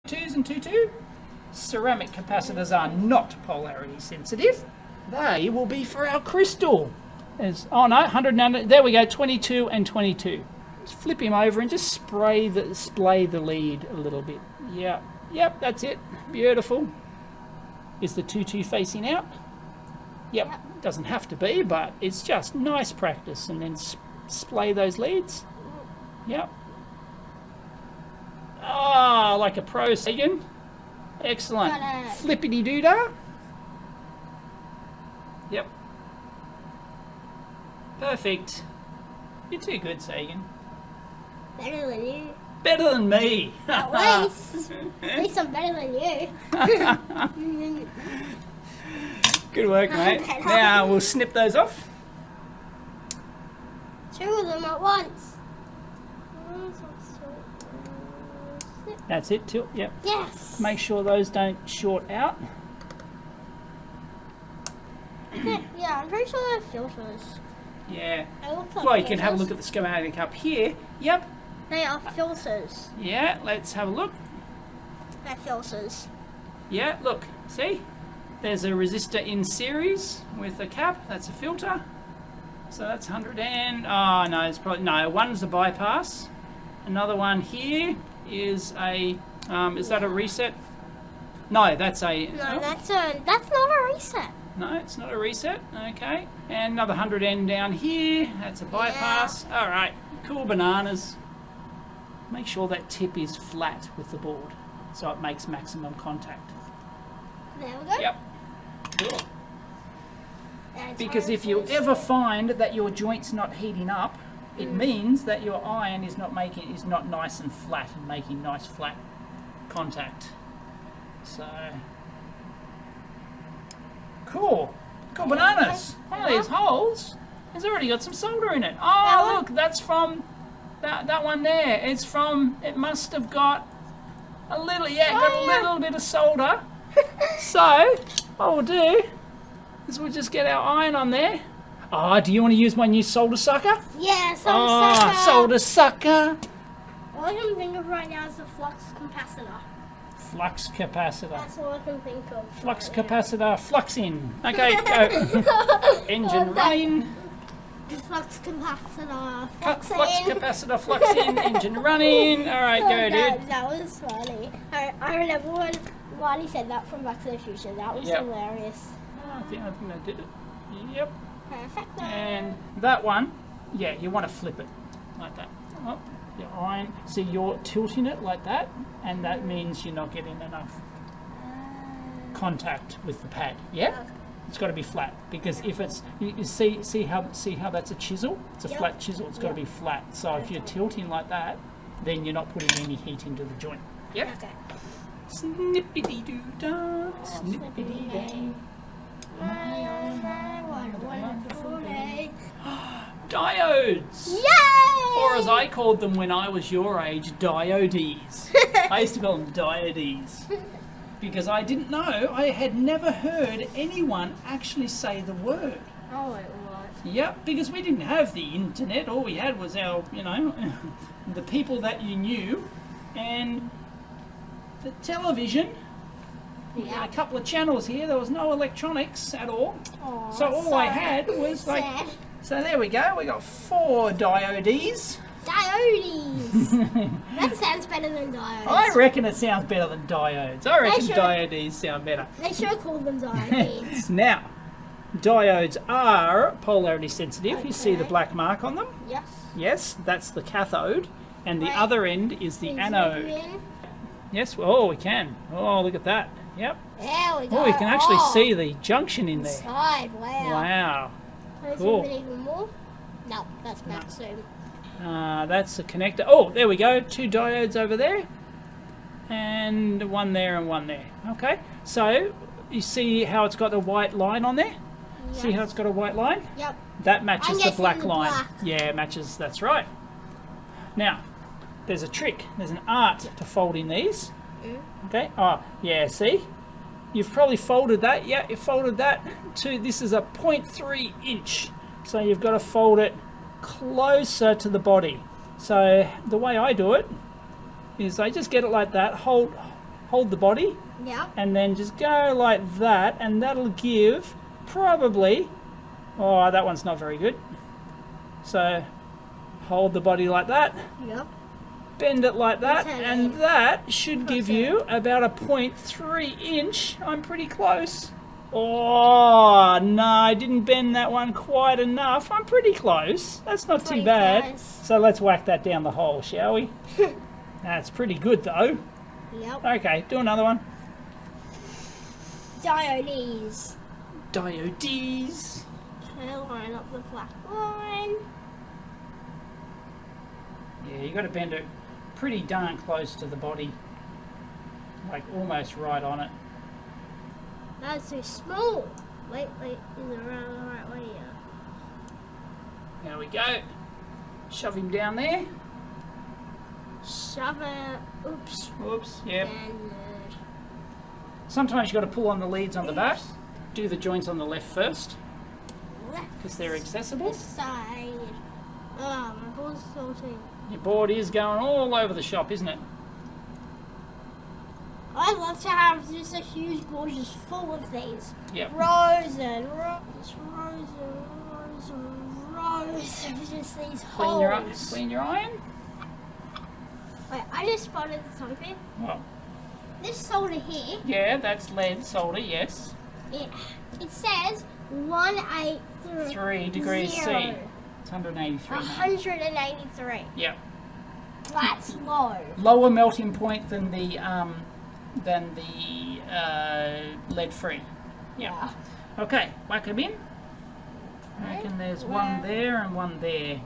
2s and 2.2. Ceramic capacitors are not polarity sensitive. They will be for our crystal. There's, oh no, 100 nano, there we go, 22 and 22. Just flip him over and just splay the lead a little bit. Yeah, yep, that's it. Beautiful. Is the 2.2 facing out? Yep, doesn't have to be, but it's just nice practice. And then splay those leads. Yep. Ah, like a pro, Sagan. Excellent. Flippity doodah. Yep. Perfect. You're too good, Sagan. Better than you. Better than me. At least I'm better than you. Good work, mate. Now we'll snip those off. 2 of them at once. That's it, tilt, yep. Yes. Make sure those don't short out. Yeah, I'm pretty sure they're filters. Yeah. Like Well, you can have a look at the schematic up here. Yep. They are filters. Yeah, let's have a look. They're filters. Yeah, look, see? There's a resistor in series with a cap. That's a filter. So that's 100 and... Oh, no, it's probably... No, one's a bypass. Another one here is a... is that a reset? No, that's a... No, that's not a reset. No, it's not a reset. Okay. And another 100 N down here. That's a bypass. Yeah. All right. Cool bananas. Make sure that tip is flat with the board so it makes maximum contact. There we go. Yep. Cool. Because if you ever find that your joint's not heating up, it means that your iron is not nice and flat and making nice flat contact. So cool. Cool bananas. One of these holes has already got some solder in it. Oh, look, that's from that one there. It's from, it must have got a little, got a little bit of solder. So what we'll do is we'll just get our iron on there. Oh, do you want to use my new solder sucker? Yeah, solder sucker. Solder sucker. All I can think of right now is the flux capacitor. Flux capacitor. That's all I can think of. Flux capacitor, flux in. Okay, go. Engine running. Flux capacitor. Flux capacitor, flux in, engine running. All right, go, dude. That was funny. I remember when Marty said that from Back to the Future. That was hilarious. I think I did it. Yep. Perfect. And that one, yeah, you want to flip it like that. Oh, your iron. See, you're tilting it like that, and that means you're not getting enough contact with the pad. Yeah. It's got to be flat, because if it's, you see how that's a chisel? It's a flat chisel. It's got to be flat. So if you're tilting like that, then you're not putting any heat into the joint. Yep. Okay. Snippity doo dah, snippity day. What a wonderful day. Diodes! Yay! Or as I called them when I was your age, diodes. I used to call them diodes. Because I didn't know, I had never heard anyone actually say the word. Oh, wait, what? Yep, because we didn't have the internet. All we had was our, the people that you knew and the television. We had a couple of channels here. There was no electronics at all. Oh, so all I had was like... Sad. So there we go. We got 4 diodes. Diodes! That sounds better than diodes. I reckon it sounds better than diodes. I reckon diodes sound better. They should have called them diodes. Now, diodes are polarity sensitive. You see the black mark on them? Yes. Yes, that's the cathode. And the other end is the anode. Yes, oh, we can. Oh, look at that. Yep. There we go. Oh, you can actually see the junction in there. Inside, wow. Wow. Can I Cool. zoom in even more? No, that's max zoom. That's the connector. Oh, there we go. 2 diodes over there. And one there and one there. Okay. So, you see how it's got a white line on there? Yes. See how it's got a white line? Yep. That matches the black the line. black. Yeah, it matches. That's right. Now, there's a trick. There's an art to folding these. Okay. Oh, yeah, see? You've probably folded that. Yeah, you folded that to, this is a 0.3 inch. So you've got to fold it closer to the body. So the way I do it is I just get it like that, hold hold the body, Yep. and then just go like that, and that'll give probably, oh, that one's not very good. So hold the body like that, Yep. bend it like that, Okay. and that should give you about a 0.3 inch. I'm pretty close. Oh, no, I didn't bend that one quite enough. I'm pretty close. That's not too Pretty bad. close. So let's whack that down the hole, shall we? That's pretty good, though. Yep. Okay, do another one. Diodes. Diodes. Okay, line up the black line. Yeah, you got to bend it pretty darn close to the body. Like almost right on it. That's too small. Wait, is it around the right way? Yeah. There we go. Shove him down there. Shove it. Oops. Whoops, yep. And Sometimes you got to pull on the leads on the back. Do the joints on the left first, left because they're accessible. side. Oh, my board's sorting. Your board is going all over the shop, isn't it? I'd love to have just a huge board just full of these. Yep. Rows and rows and rows and rows of just these holes. Clean your iron. Wait, I just spotted something. Well, This solder here, yeah, that's lead solder, yes. it says 183. 3 degrees C. It's 183. 183. Yep. That's low. Lower melting point than the lead free. Yeah. Okay, whack them in. I reckon there's one there and one there.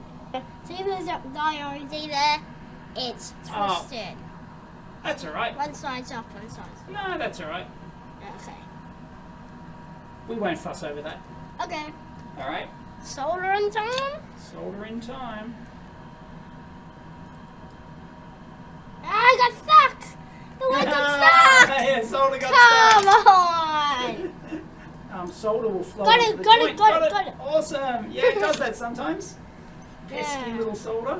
See if there's a diode there. It's Oh. twisted. That's alright. One side's up, one side's No, that's alright. okay. We won't fuss over that. Okay. Alright. Solder in time. Solder in time. I got stuck. The lid got stuck. Yeah, solder got Come on. stuck. Solder will flow Got into it, the got it, joint. got it, got it. Awesome. Yeah, it does that sometimes. Pesky Yeah. little solder.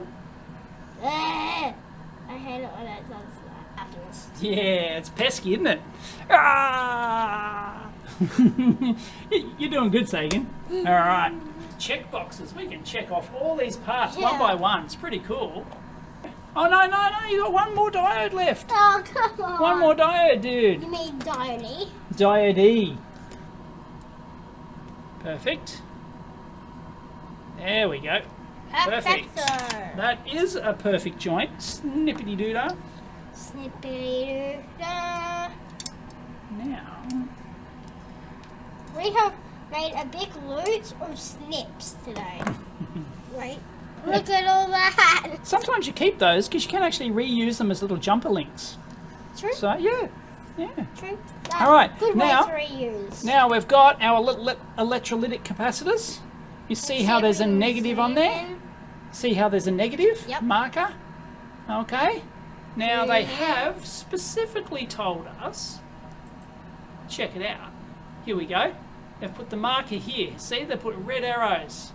I hate it when it does that afterwards. Yeah, it's pesky, isn't it? Ah! You're doing good, Sagan. All right. Check boxes. We can check off all these parts one Yeah. by one. It's pretty cool. Oh, no, you got one more diode left. Oh, come on. One more diode, dude. You mean diode? Diode E. Perfect. There we go. Perfect. Perfecto. That is a perfect joint. Snippity doodah. Snippity doo. Now, We have made a big loot of snips today. Right? Look at all that. sometimes you keep those because you can actually reuse them as little jumper links. True. So, yeah. True. All right, Good now- way to reuse. Now we've got our electrolytic capacitors. You see how there's a negative on there? See how there's a negative Yep. marker? Okay. Now they Yeah. have specifically told us, check it out. Here we go. They've put the marker here. See, they put red arrows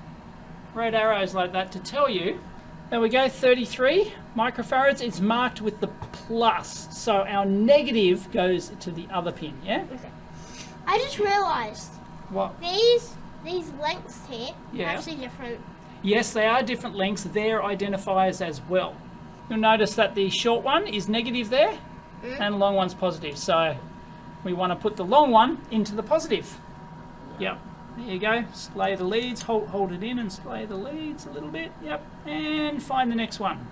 like that to tell you. There we go, 33 microfarads. It's marked with the plus. So our negative goes to the other pin, yeah? Okay. I just realised What? these lengths here Yeah. are actually different. Yes, they are different lengths. They're identifiers as well. You'll notice that the short one is negative there and the long one's positive. So we want to put the long one into the positive. Yep. There you go. Splay the leads. Hold it in and splay the leads a little bit. Yep. And find the next one.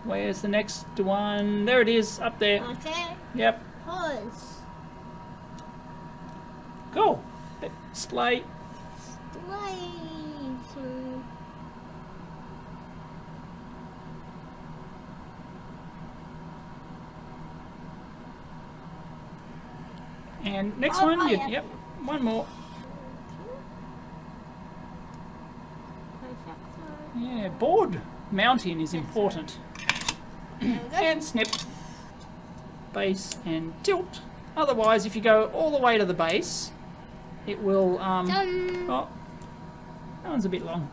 Where's the next one? There it is, up there. Okay. Yep. Pause. Cool. Splay. Wait. And next Oh, one. oh, You, yeah. Yep. One more. Perfecto. Yeah. Board mounting is important. There we go. And snip, base and tilt. Otherwise, if you go all the way to the base, it will, Done. oh, that one's a bit long.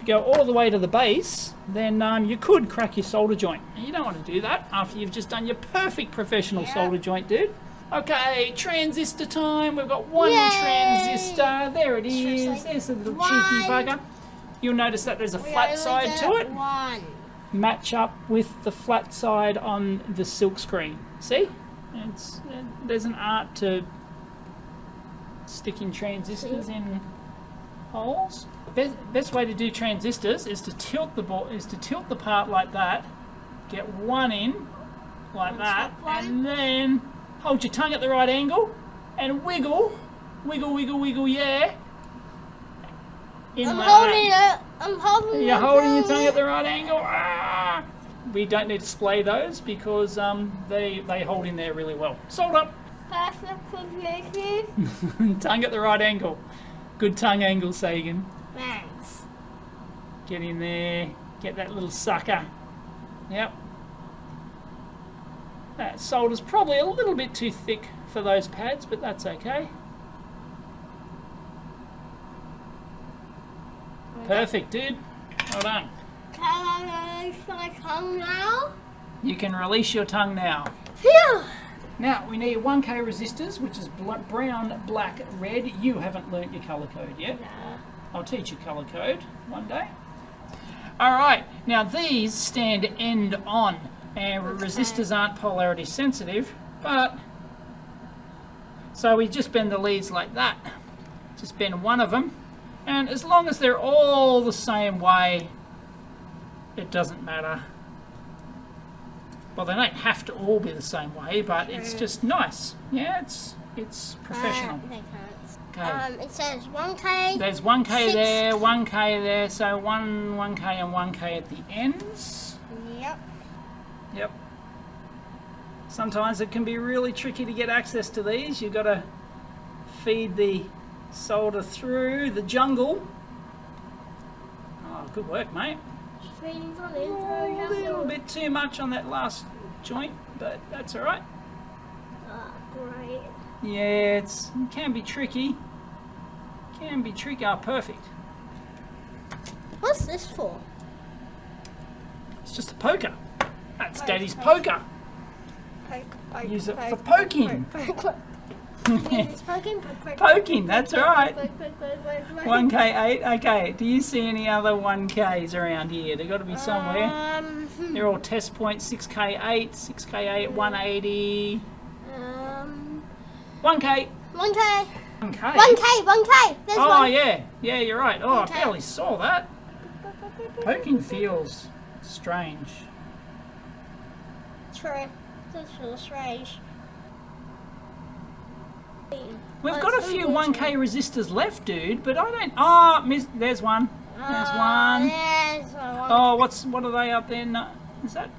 you go all the way to the base, then you could crack your solder joint. And you don't want to do that after you've just done your perfect professional solder joint, dude. Okay, transistor time. We've got one transistor. There it is. There's a little cheeky bugger. You'll notice that there's a flat side to it. Match up with the flat side on the silk screen. See? There's an art to sticking transistors in holes. Best way to do transistors is to tilt the part like that. Get one in like that, and then hold your tongue at the right angle and wiggle, yeah. I'm holding it. You're holding your tongue at the right angle. Ah! We don't need to splay those because they hold in there really well. Solder. Tongue at the right angle. Good tongue angle, Sagan. Thanks. Get in there. Get that little sucker. Yep. That solder's probably a little bit too thick for those pads, but that's okay. Perfect, dude. Well done. Can I release my tongue now? You can release your tongue now. Phew! Now, we need 1K resistors, which is brown, black, red. You haven't learnt your colour code yet. No. I'll teach you colour code one day. Alright, now these stand end on, and resistors aren't polarity sensitive, but... So we just bend the leads like that. Just bend one of them, and as long as they're all the same way, it doesn't matter. Well, they don't have to all be the same way, but it's just nice. Yeah, it's professional. They Okay. can't. It says 1K. There's 1K 6. there, 1K there, so 1K and 1K at the ends. Yep. Yep. Sometimes it can be really tricky to get access to these. You've got to feed the solder through the jungle. Oh, good work, mate. A little bit too much on that last joint, but that's all right. Oh, great. Yeah, it can be tricky. Can be tricky. Oh, perfect. What's this for? It's just a poker. That's Daddy's poker. Use it for poking. It's poking. Poking, that's all right. 1K8. Okay. Do you see any other 1Ks around here? They've got to be somewhere. They're all test points. 6K8, 6K8, 180. 1K. 1K. 1K. 1K. There's Oh one. yeah, you're right. Oh, I 1K. barely saw that. Poking feels strange. True. This feels strange. We've got a few 1K resistors left, dude, but I don't. Oh, there's one. There's one. There's one. Oh, what are they up there? No, is that